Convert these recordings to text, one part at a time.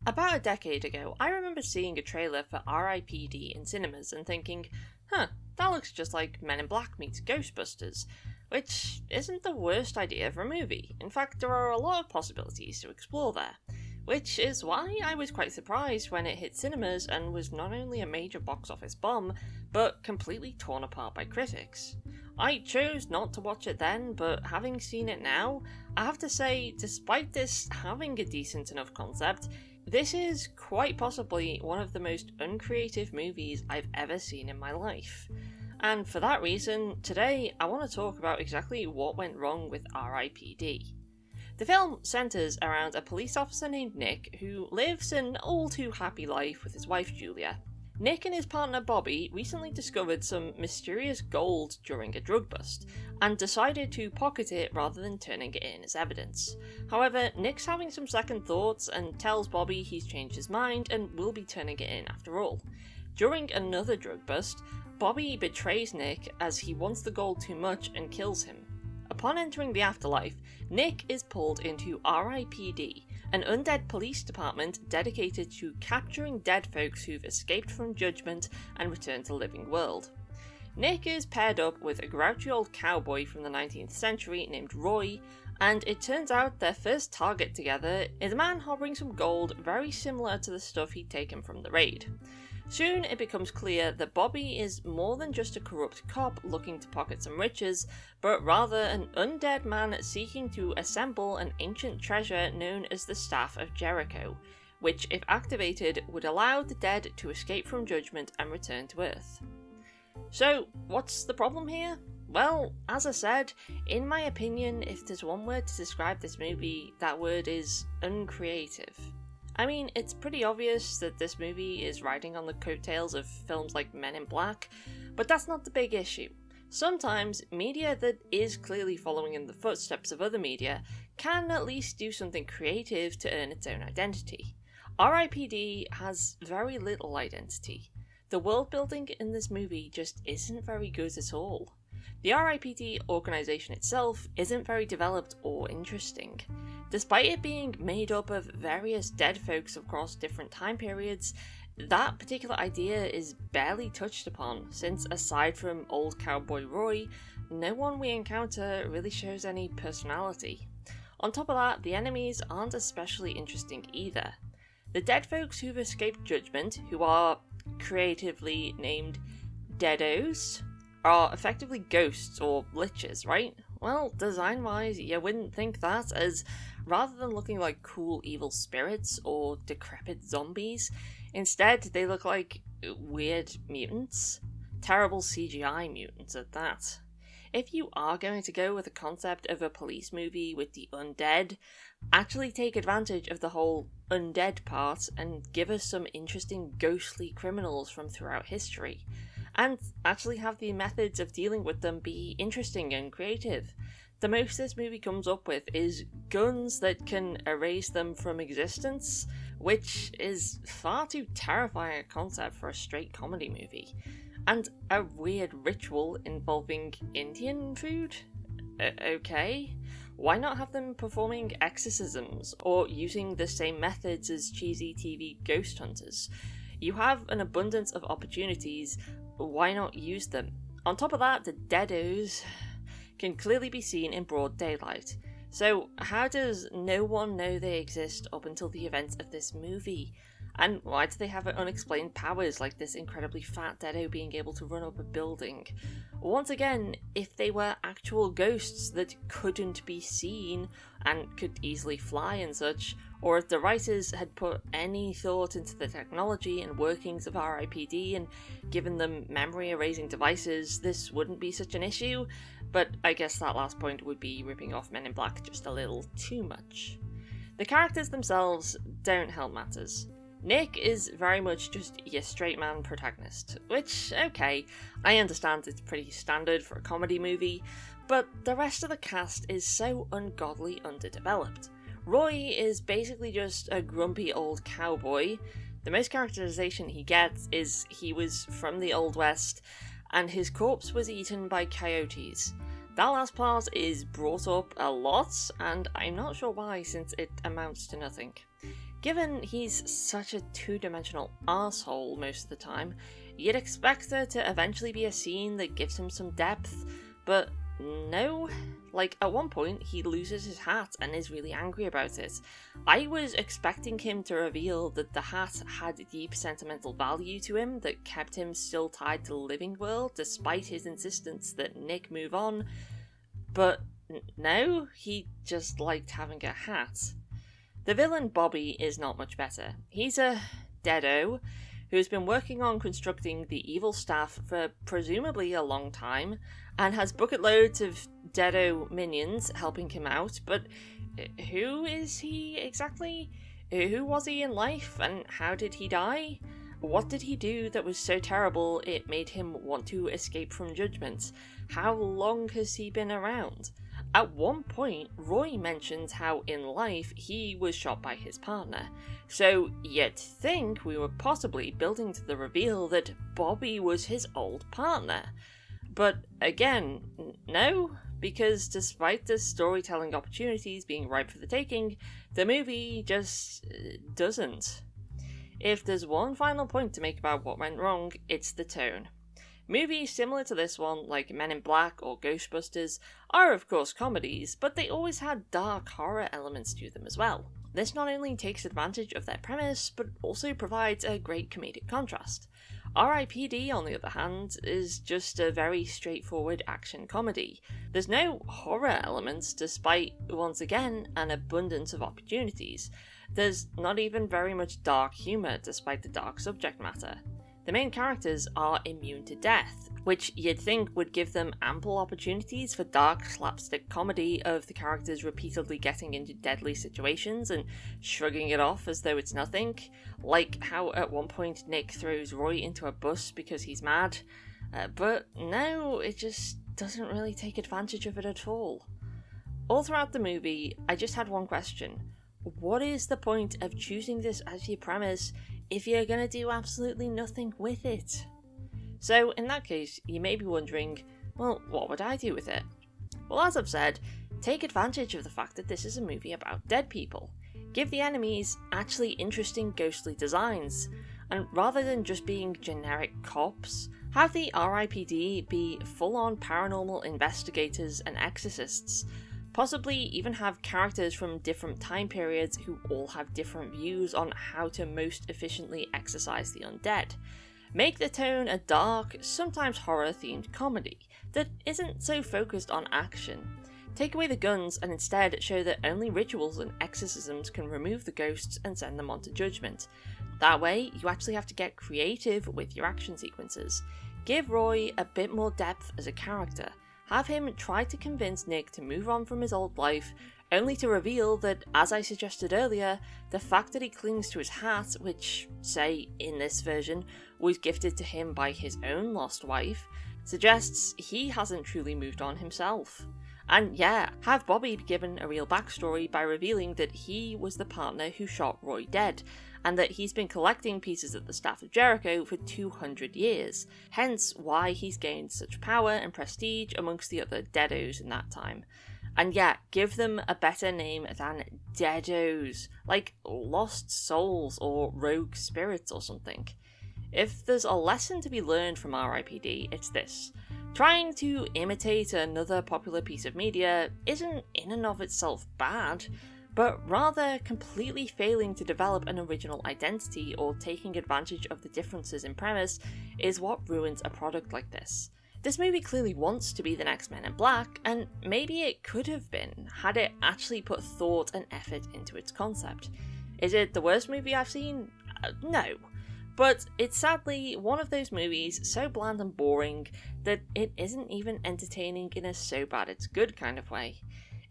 About a decade ago, I remember seeing a trailer for R.I.P.D. in cinemas and thinking, that looks just like Men in Black meets Ghostbusters, which isn't the worst idea for a movie. In fact, there are a lot of possibilities to explore there, which is why I was quite surprised when it hit cinemas and was not only a major box office bomb, but completely torn apart by critics. I chose not to watch it then, but having seen it now, I have to say, despite this having a decent enough concept, this is quite possibly one of the most uncreative movies I've ever seen in my life. And for that reason, today I want to talk about exactly what went wrong with R.I.P.D. The film centres around a police officer named Nick who lives an all too happy life with his wife Julia. Nick and his partner Bobby recently discovered some mysterious gold during a drug bust, and decided to pocket it rather than turning it in as evidence. However, Nick's having some second thoughts and tells Bobby he's changed his mind and will be turning it in after all. During another drug bust, Bobby betrays Nick as he wants the gold too much and kills him. Upon entering the afterlife, Nick is pulled into R.I.P.D, an undead police department dedicated to capturing dead folks who've escaped from judgment and returned to the living world. Nick is paired up with a grouchy old cowboy from the 19th century named Roy, and it turns out their first target together is a man harboring some gold very similar to the stuff he'd taken from the raid. Soon it becomes clear that Bobby is more than just a corrupt cop looking to pocket some riches, but rather an undead man seeking to assemble an ancient treasure known as the Staff of Jericho, which, if activated, would allow the dead to escape from judgment and return to Earth. So, what's the problem here? Well, as I said, in my opinion, if there's one word to describe this movie, that word is uncreative. I mean, it's pretty obvious that this movie is riding on the coattails of films like Men in Black, but that's not the big issue. Sometimes, media that is clearly following in the footsteps of other media can at least do something creative to earn its own identity. R.I.P.D. has very little identity. The world building in this movie just isn't very good at all. The R.I.P.D. organisation itself isn't very developed or interesting. Despite it being made up of various dead folks across different time periods, that particular idea is barely touched upon, since aside from old cowboy Roy, no one we encounter really shows any personality. On top of that, the enemies aren't especially interesting either. The dead folks who've escaped judgment, who are creatively named Deados, are effectively ghosts or liches, right? Well, design-wise, you wouldn't think that, as rather than looking like cool evil spirits or decrepit zombies, instead they look like weird mutants. Terrible CGI mutants at that. If you are going to go with the concept of a police movie with the undead, actually take advantage of the whole undead part and give us some interesting ghostly criminals from throughout history. And actually have the methods of dealing with them be interesting and creative. The most this movie comes up with is guns that can erase them from existence, which is far too terrifying a concept for a straight comedy movie. And a weird ritual involving Indian food? Okay. Why not have them performing exorcisms, or using the same methods as cheesy TV ghost hunters? You have an abundance of opportunities, why not use them? On top of that, the Deados can clearly be seen in broad daylight. So how does no one know they exist up until the events of this movie? And why do they have unexplained powers like this incredibly fat Deado being able to run up a building? Once again, if they were actual ghosts that couldn't be seen and could easily fly and such, or if the writers had put any thought into the technology and workings of R.I.P.D. and given them memory erasing devices, this wouldn't be such an issue, but I guess that last point would be ripping off Men in Black just a little too much. The characters themselves don't help matters. Nick is very much just your straight man protagonist, which, okay, I understand it's pretty standard for a comedy movie, but the rest of the cast is so ungodly underdeveloped. Roy is basically just a grumpy old cowboy. The most characterization he gets is he was from the Old West, and his corpse was eaten by coyotes. That last part is brought up a lot, and I'm not sure why, since it amounts to nothing. Given he's such a two-dimensional arsehole most of the time, you'd expect there to eventually be a scene that gives him some depth, but no. Like, at one point, he loses his hat and is really angry about it. I was expecting him to reveal that the hat had deep sentimental value to him that kept him still tied to the living world despite his insistence that Nick move on, but no, he just liked having a hat. The villain Bobby is not much better. He's a deado who's been working on constructing the evil staff for presumably a long time, and has bucket loads of deado minions helping him out, but who is he exactly? Who was he in life, and how did he die? What did he do that was so terrible it made him want to escape from judgment? How long has he been around? At one point, Roy mentions how in life he was shot by his partner, so you'd think we were possibly building to the reveal that Bobby was his old partner. But again, no, because despite the storytelling opportunities being ripe for the taking, the movie just doesn't. If there's one final point to make about what went wrong, it's the tone. Movies similar to this one, like Men in Black or Ghostbusters, are of course comedies, but they always had dark horror elements to them as well. This not only takes advantage of their premise, but also provides a great comedic contrast. R.I.P.D, on the other hand, is just a very straightforward action comedy. There's no horror elements despite, once again, an abundance of opportunities. There's not even very much dark humour despite the dark subject matter. The main characters are immune to death, which you'd think would give them ample opportunities for dark slapstick comedy of the characters repeatedly getting into deadly situations and shrugging it off as though it's nothing, like how at one point Nick throws Roy into a bus because he's mad, but no, it just doesn't really take advantage of it at all. All throughout the movie, I just had one question. What is the point of choosing this as your premise if you're going to do absolutely nothing with it? So in that case, you may be wondering, well, what would I do with it? Well, as I've said, take advantage of the fact that this is a movie about dead people. Give the enemies actually interesting ghostly designs, and rather than just being generic cops, have the R.I.P.D be full-on paranormal investigators and exorcists. Possibly even have characters from different time periods who all have different views on how to most efficiently exorcise the undead. Make the tone a dark, sometimes horror-themed comedy that isn't so focused on action. Take away the guns and instead show that only rituals and exorcisms can remove the ghosts and send them on to judgment. That way, you actually have to get creative with your action sequences. Give Roy a bit more depth as a character. Have him try to convince Nick to move on from his old life, only to reveal that, as I suggested earlier, the fact that he clings to his hat, which, say, in this version, was gifted to him by his own lost wife, suggests he hasn't truly moved on himself. And yeah, have Bobby be given a real backstory by revealing that he was the partner who shot Roy dead, and that he's been collecting pieces of the Staff of Jericho for 200 years, hence why he's gained such power and prestige amongst the other deados in that time. And yeah, give them a better name than deados, like lost souls or rogue spirits or something. If there's a lesson to be learned from R.I.P.D, it's this. Trying to imitate another popular piece of media isn't in and of itself bad, but rather completely failing to develop an original identity or taking advantage of the differences in premise is what ruins a product like this. This movie clearly wants to be the next Men in Black, and maybe it could have been had it actually put thought and effort into its concept. Is it the worst movie I've seen? No. But it's sadly one of those movies so bland and boring that it isn't even entertaining in a so bad it's good kind of way.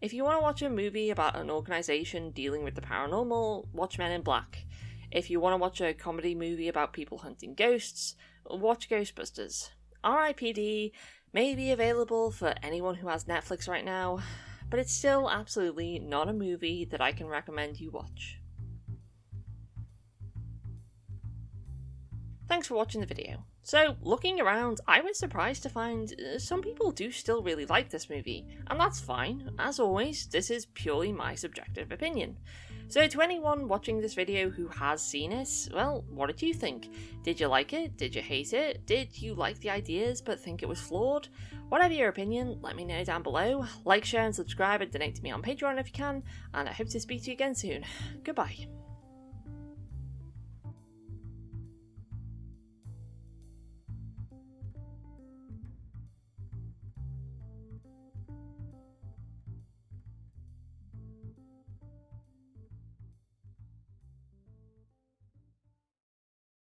If you want to watch a movie about an organisation dealing with the paranormal, watch Men in Black. If you want to watch a comedy movie about people hunting ghosts, watch Ghostbusters. R.I.P.D may be available for anyone who has Netflix right now, but it's still absolutely not a movie that I can recommend you watch. Thanks for watching the video. So, looking around, I was surprised to find some people do still really like this movie, and that's fine. As always, this is purely my subjective opinion. So to anyone watching this video who has seen it, well, what did you think? Did you like it? Did you hate it? Did you like the ideas but think it was flawed? Whatever your opinion, let me know down below. Like, share and subscribe and donate to me on Patreon if you can, and I hope to speak to you again soon. Goodbye.